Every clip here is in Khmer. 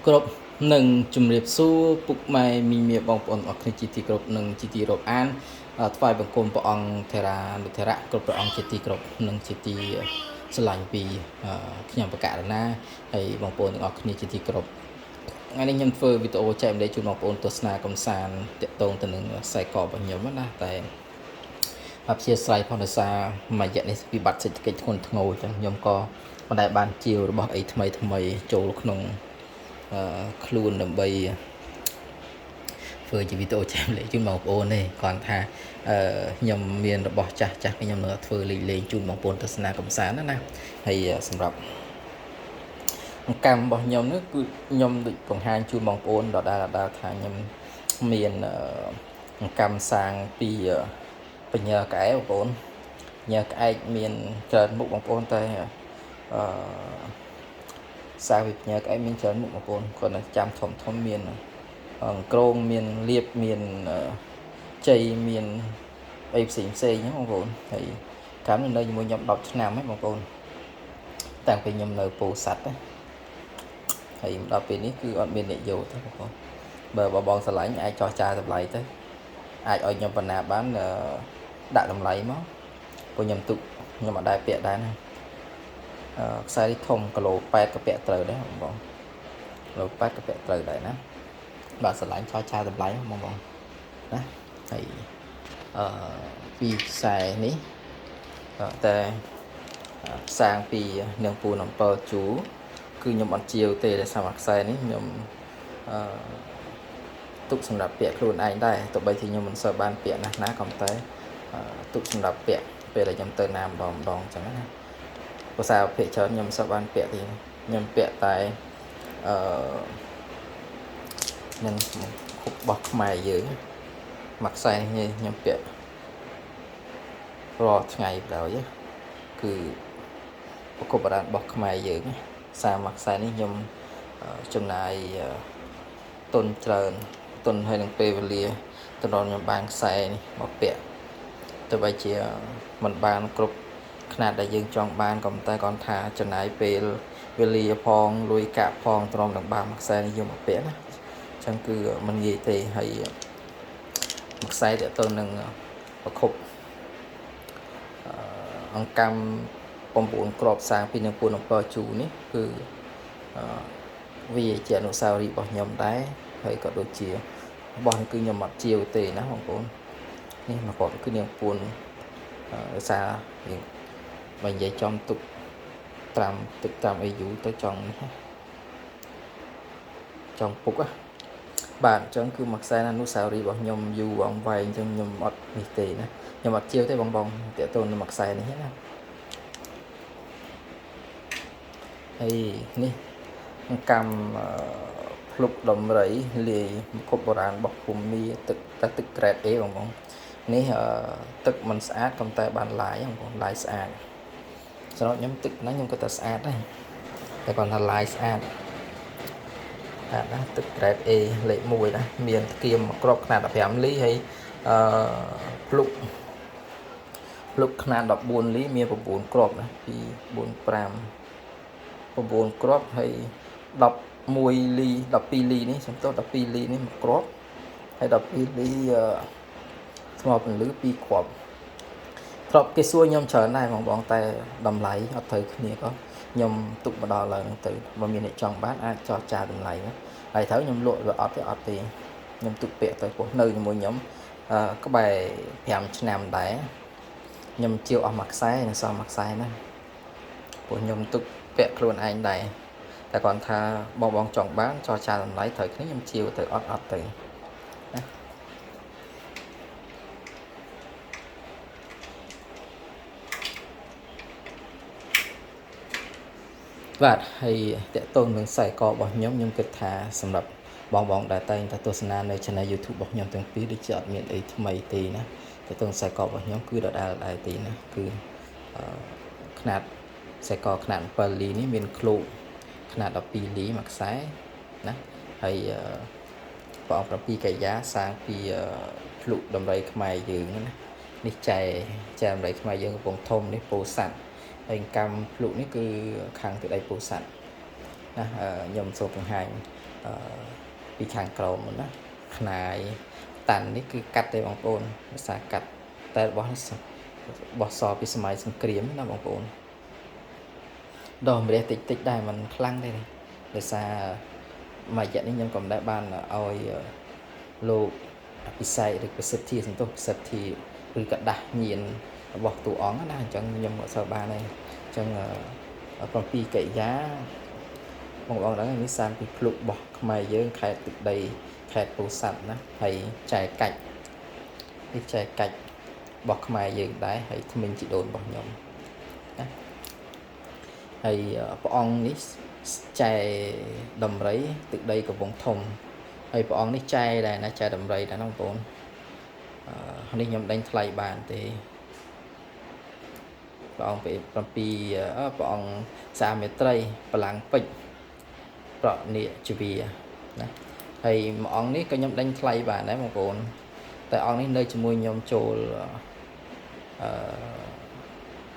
គ្រប់នឹងជំរាបសួរពុកម៉ែមីមីបងប្អូនអរគ្នាជាទីគោរពនិងជាទីរាប់អានថ្វាយបង្គំព្រះអង្គថេរានុថេរៈគ្រប់ព្រះអង្គជាទីគោរពនិងជាទីស្រឡាញ់ពីខ្ញុំបកករណាហើយបងប្អូនទាំងអស់គ្នាជាទីគោរពថ្ងៃនេះខ្ញុំធ្វើវីដេអូចែករំលែកជូនបងប្អូនទស្សនាកំសាន្តតាក់ទងទៅនឹងខ្សែករបស់ខ្ញុំណាតែអព្យាស្រ័យផងដោយសារមួយរយៈនេះវិបត្តិសេដ្ឋកិច្ចធ្ងន់ធ្ងរអញ្ចឹងខ្ញុំក៏មិនដែលបានជាវរបស់អីថ្មីចូលក្នុងខ្លួនដើម្បីធ្វើជាវីដេអូចែករំលែកជូនបងប្អូនទេគាត់ថាខ្ញុំមានរបស់ចាស់ខ្ញុំនឹងធ្វើលេងជូនបងប្អូនទស្សនាកំសាន្តណាហើយសម្រាប់កម្មរបស់ខ្ញុំនេះគឺខ្ញុំដូចបង្ហាញជូនបងប្អូនដដែលថាខ្ញុំមានកម្មសាងពីបញ្ញាក្អែបងប្អូនញើក្អែកមានច្រើនមុខបងប្អូនតែសាវិញ្ញាក្អែកមានច្រើនមុខបងប្អូនគាត់នៅចាំធំមានក្រងមានលៀបមានជ័យមានអីផ្សេងហ្នឹងបងប្អូនហើយកម្មនៅជាមួយខ្ញុំ10ឆ្នាំហើយបងប្អូនតាំងពីខ្ញុំនៅពោធិ៍សាត់ណាហើយដល់ពេលនេះគឺអត់មានអ្នកយកទេបងប្អូនបើបងស្រឡាញ់អាចចោះចាយតម្លៃទៅអាចឲ្យខ្ញុំបណ្ណាបានដាក់តម្លៃមកព្រោះខ្ញុំទុកខ្ញុំអត់ដែរពាក់ដែរណាខ្សែនេះធំគីឡូ8ក៏ពាក់ត្រូវដែរបងគីឡូ8ក៏ពាក់ត្រូវដែរណាបាទស្រឡាញ់ចោះចាយតម្លៃបងណាហើយពីខ្សែនេះតែសាងពីនាងពូនអំពើជូគឺខ្ញុំអត់ជាវទេតែសម្រាប់ខ្សែនេះខ្ញុំទុកសម្រាប់ពាក់ខ្លួនឯងដែរទោះបីជាខ្ញុំមិនសូវបានពាក់ណាក៏តែទុកសម្រាប់ពាក់ពេលដែលខ្ញុំទៅណាម្ដងអញ្ចឹងណាភាសាភាគច្រើនខ្ញុំមិនសូវបានពាក់ទេខ្ញុំពាក់តែនឹងរបស់ខ្មែរយើងមួយខ្សែនេះខ្ញុំពាក់រាល់ថ្ងៃដោយគឺប្រកបបុរាណរបស់ខ្មែរយើងសារមួយខ្សែនេះខ្ញុំចំណាយទុនច្រើនទុនហើយនឹងពេលវេលាទៅដល់ខ្ញុំបានខ្សែនេះមកពាក់ទោះបីជាមិនបានគ្រប់ຂະຫນាតដែលយើងចង់បានក៏តែគាត់ថាចំណាយពេលវេលាផងលុយកាក់ផងទ្រាំនឹងបានមួយខ្សែនេះយកមកពាក់ណាអញ្ចឹងគឺមិនងាយទេហើយមួយខ្សែទៅទៅនឹងប្រខប់អង្កាំ9គ្រាប់សាងពីនឹងពួនអំពើជូនេះគឺវាជាអនុស្សាវរីយ៍របស់ខ្ញុំដែរហើយក៏ដូចជារបស់នេះគឺខ្ញុំអត់ជាវទេណាបងប្អូននេះមកគាត់គឺនាងពួនដោយសារបើនិយាយចំទុកត្រាំទឹកត្រាំអីយូរទៅចង់ពុកបាទអញ្ចឹងគឺមួយខ្សែអនុស្សាវរីយ៍របស់ខ្ញុំយូរអង្វែងអញ្ចឹងខ្ញុំអត់នេះទេណាខ្ញុំអត់ជាវទេបងតាក់ទងនឹងមួយខ្សែនេះណាហើយនេះកម្មភ្លុកដំរីលាយមុខបុរាណរបស់ភូមិទឹកក្រែតអេបងនេះទឹកមិនស្អាតក៏តែបានឡាយបងឡាយស្អាតសម្រាប់ខ្ញុំទឹកហ្នឹងខ្ញុំក៏តែស្អាតដែរតែគាត់ថាឡាយស្អាតណាទឹកក្រែត A លេខ1ណាមានគៀមក្របខ្នាត15លីហើយភ្លុកខ្នាត14លីមាន9គ្រាប់ណា2 4 5 9គ្រាប់ហើយ11លី12លីនេះសំទោស12លីនេះ1គ្រាប់ហើយ12លីថ្មពន្លឺ2គ្រាប់ធ្លាប់គេសួរខ្ញុំច្រើនដែរបងតែតម្លៃអត់ត្រូវគ្នាក៏ខ្ញុំទុកមកដល់ឡើងទៅបើមានអ្នកចង់បានអាចចោះចាយតម្លៃណាហើយត្រូវខ្ញុំលក់វាអត់ទេខ្ញុំទុកពាក្យទៅពោះនៅជាមួយខ្ញុំក្បែរ5ឆ្នាំដែរខ្ញុំជាវអស់មួយខ្សែនៅសល់មួយខ្សែណាព្រោះខ្ញុំទុកពាក់ខ្លួនឯងដែរតែគាត់ថាបងចង់បានចោះចាយតម្លៃត្រូវគ្នាខ្ញុំជាវទៅអត់ទៅណាបាទហើយតកតងនឹងខ្សែករបស់ខ្ញុំគិតថាសម្រាប់បងដែលតែងតែទស្សនានៅ Channel YouTube របស់ខ្ញុំទាំងពីរដូចជាអត់មានអីថ្មីទេណាតកតងខ្សែករបស់ខ្ញុំគឺដដែលទេណាគឺຂະຫນាតខ្សែកຂະຫນាត7លីនេះមានឃ្លោកຂະຫນាត12លីមួយខ្សែណាហើយព្រះអង្គ7កិរិយាសាងពីភ្លុកដំរីខ្មែរយើងណានេះចែដំរីខ្មែរយើងកំពុងធំនេះពោធិ៍សាត់ហើយកម្មភ្លុកនេះគឺខាងទឹកដីពោធិ៍សាត់ ណាខ្ញុំសូមបង្ហាញពីខាងក្រោមណាខ្នាយតាន់នេះគឺកាត់ទេបងប្អូនភាសាកាត់តែរបស់សពីសម័យសង្គ្រាមណាបងប្អូនដកម្រះតិចដែរมันខ្លាំងទេដោយសារមួយរយៈនេះខ្ញុំក៏មិនដែលបានឲ្យលោកអភិសេកឬប្រសិទ្ធិសន្ទុះប្រសិទ្ធិឬក៏ដាស់ញៀនរបស់តួអង្គណាអញ្ចឹងខ្ញុំអត់សូវបានទេអញ្ចឹង7កិរិយាបងដឹងនេះសានពីភ្លុករបស់ខ្មែរយើងខេត្តទឹកដីខេត្តពោធិ៍សាត់ណាហើយចែកកាច់នេះចែកកាច់របស់ខ្មែរយើងដែរហើយថ្មិញជីដូនរបស់ខ្ញុំណាហើយព្រះអង្គនេះចែដំរីទឹកដីកំពង់ធំហើយព្រះអង្គនេះចែដែរណាចែដំរីដែរណាបងប្អូននេះខ្ញុំដេញថ្លៃបានទេព្រះអង្គពេល7ព្រះអង្គសាមេត្រីបលាំងពេជ្រប្រនិជវាណាហើយមួយអង្គនេះក៏ខ្ញុំដេញថ្លៃបានដែរបងប្អូនតែអង្គនេះនៅជាមួយខ្ញុំចូល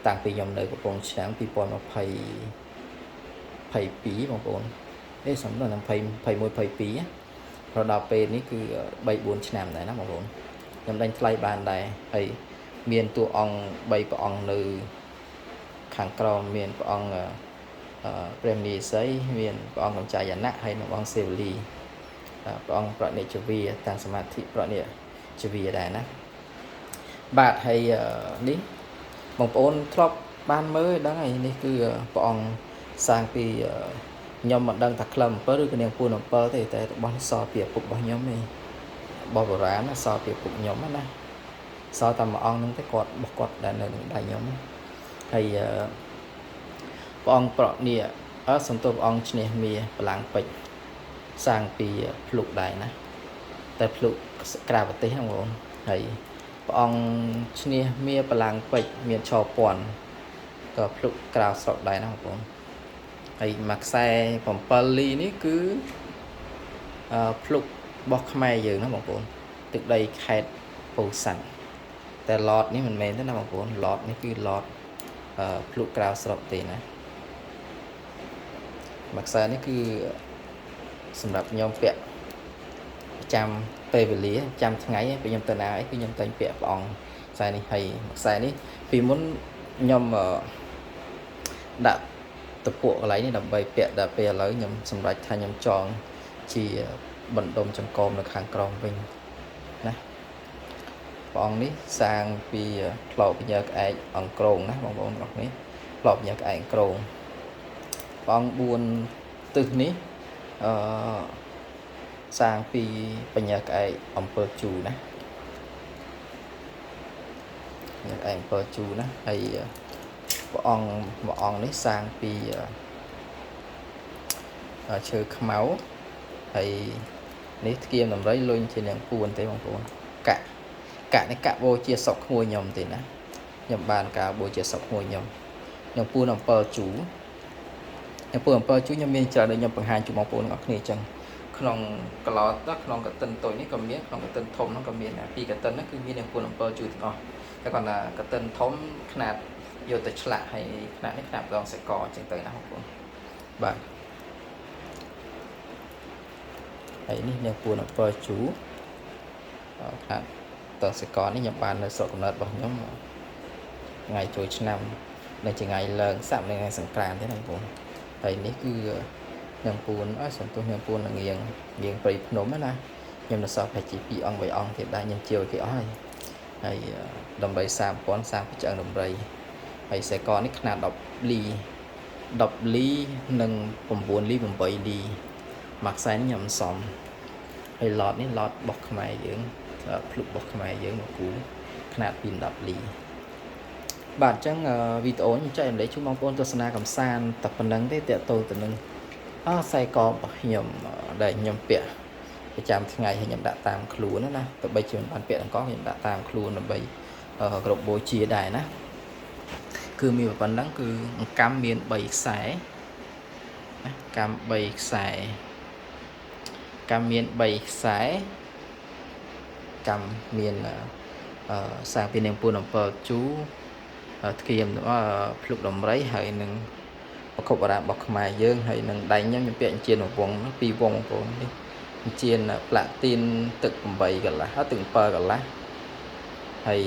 តាំងពីខ្ញុំនៅកំពង់ឆ្នាំ2022បងប្អូននេះសំដៅនឹង21 22រដល់ពេលនេះគឺ 3-4 ឆ្នាំដែរណាបងប្អូនខ្ញុំដេញថ្លៃបានដែរហើយមានតួអង្គ3ព្រះអង្គនៅខាងក្រោមមានព្រះអង្គព្រះនីសីមានព្រះអង្គកម្ចាយណៈហើយនិងព្រះអង្គសេវលីព្រះអង្គប្រនិជវាតាំងសមាធិប្រនិជវាដែរណាបាទហើយនេះបងប្អូនធ្លាប់បានមើលដឹងហើយនេះគឺព្រះអង្គសាងពីខ្ញុំមិនដឹងថាក្លឹម7ឬក៏នាងពួន7ទេតែរបស់សល់ពីឪពុករបស់ខ្ញុំទេរបស់បុរាណសល់ពីឪពុកខ្ញុំណាសល់តែមួយអង្គហ្នឹងទេគាត់របស់គាត់ដែលនៅនឹងដៃខ្ញុំហើយព្រះអង្គប្រនិសន្ទុះព្រះអង្គឈ្នះមាបលាំងពេជ្រសាងពីភ្លុកដែរណាតែភ្លុកក្រៅប្រទេសហ្នឹងបងប្អូនហើយព្រះអង្គឈ្នះមាបលាំងពេជ្រមានឆពាន់ក៏ភ្លុកក្រៅស្រុកដែរណាបងប្អូនហើយមួយខ្សែ7លីនេះគឺភ្លុករបស់ខ្មែរយើងណាបងប្អូនទឹកដីខេត្តពោធិ៍សាត់តែឡតនេះមិនមែនទេណាបងប្អូនឡតនេះគឺឡតភ្លុកក្រៅស្រុកទេណាមួយខ្សែនេះគឺសម្រាប់ខ្ញុំពាក់ចាំពេលវេលាចាំថ្ងៃពេលខ្ញុំទៅណាអីគឺខ្ញុំតែងពាក់ព្រះអង្គខ្សែនេះហើយខ្សែនេះពីមុនខ្ញុំដាក់តពួកកន្លែងនេះដើម្បីពាក់ដល់ពេលឥឡូវខ្ញុំសម្រេចថាខ្ញុំចងជាបណ្ដុំចង្កូមនៅខាងក្រោមវិញណាព្រះអង្គនេះសាងពីផ្លោកពញើក្អែកអង្គក្រងណាបងប្អូនរបស់នេះផ្លោកពញើក្អែកក្រងព្រះអង្គ4ទិសនេះសាងពីបញ្ញាក្អែកអំពើជូណាបញ្ញាក្អែកអំពើជូណាហើយព្រះអង្គនេះសាងពីឈើខ្មៅហើយនេះធ្គាមដំរីលុញជានាងពួនទេបងប្អូនកាក់នេះកាក់បូជាសុកក្មួយខ្ញុំទេណាខ្ញុំបានការបូជាសុកក្មួយខ្ញុំពួនអំពើជូខ្ញុំមានច្រើនដូចខ្ញុំបង្ហាញជូនបងប្អូនទាំងអស់គ្នាអញ្ចឹងក្នុងក្លោតក្នុងកតិនតូចនេះក៏មានក្នុងកតិនធំហ្នឹងក៏មានពីកតិនហ្នឹងគឺមានពួនអំពើជូទាំងអស់តែគាត់ថាកតិនធំຂະຫນាតយកទៅឆ្លាក់ហើយຂະຫນាតនេះຂະຫນាតដងសកអញ្ចឹងទៅណាបងប្អូនបាទហើយនេះនាងពួនអំពើជូខະຫນាតដងសកនេះខ្ញុំបាននៅស្រុកកំណើតរបស់ខ្ញុំថ្ងៃចូលឆ្នាំនៅថ្ងៃឡើងស័ព្ទនៅថ្ងៃសង្ក្រាន្តទេណាបងប្អូនហើយនេះគឺនាងពួនសន្ទុះនាងពួនងៀងព្រៃភ្នំណាខ្ញុំនៅសល់ប្រហែលជា2អង្គ3អង្គទៀតដែរខ្ញុំជាវគេអស់ហើយដំរី3000សាងពីឆ្អឹងដំរីហើយខ្សែកនេះຂະຫນាត10លីនិង9លី8លីមួយខ្សែនេះខ្ញុំសំហើយឡតនេះឡតរបស់ខ្មែរយើងភ្លុករបស់ខ្មែរយើងមកគូຂະຫນាតពី10លីបាទអញ្ចឹងវីដេអូនេះចែករំលែកជូនបងប្អូនទស្សនាកំសាន្តតែប៉ុណ្្នឹងទេតើតទៅទៅនឹងខ្សែករបស់ខ្ញុំដែលខ្ញុំពាក់ប្រចាំថ្ងៃហើយខ្ញុំដាក់តាមខ្លួនណាទៅបីជាមិនបានពាក់ទាំងកោខ្ញុំដាក់តាមខ្លួនដើម្បីគ្រប់បូជាដែរណាគឺមានប៉ុណ្្នឹងគឺអង្កាំមាន3ខ្សែណាកាំ3ខ្សែកាំមាន3ខ្សែកាំមានសាងពីនាងពួនអំពើជូធ្គាមភ្លុកដំរីហើយនឹង ប្រកបរារបស់ខ្មែរយើងហើយនឹងដៃញ៉ាំខ្ញុំពាក់ជៀនវងពីរវងបងប្អូននេះជៀនផ្លាទីនទឹក8កន្លះហើយទឹក7កន្លះហើយ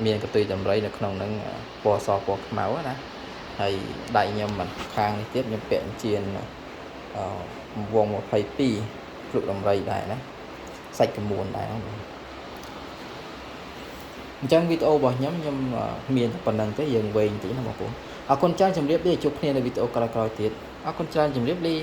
មានកតុយតម្រៃនៅក្នុងហ្នឹងពណ៌សពណ៌ខ្មៅណាហើយដៃខ្ញុំមិនខាងនេះទៀតខ្ញុំពាក់ជៀនវង22ភ្លុកតម្រៃដែរណាសាច់កមួនដែរអញ្ចឹងវីដេអូរបស់ខ្ញុំមានតែប៉ុណ្្នឹងទេយើងវែងតិចណាបងប្អូនអរគុណច្រើនជម្រាបលាជួបគ្នានៅវីដេអូក្រោយៗទៀតអរគុណច្រើនជម្រាបលា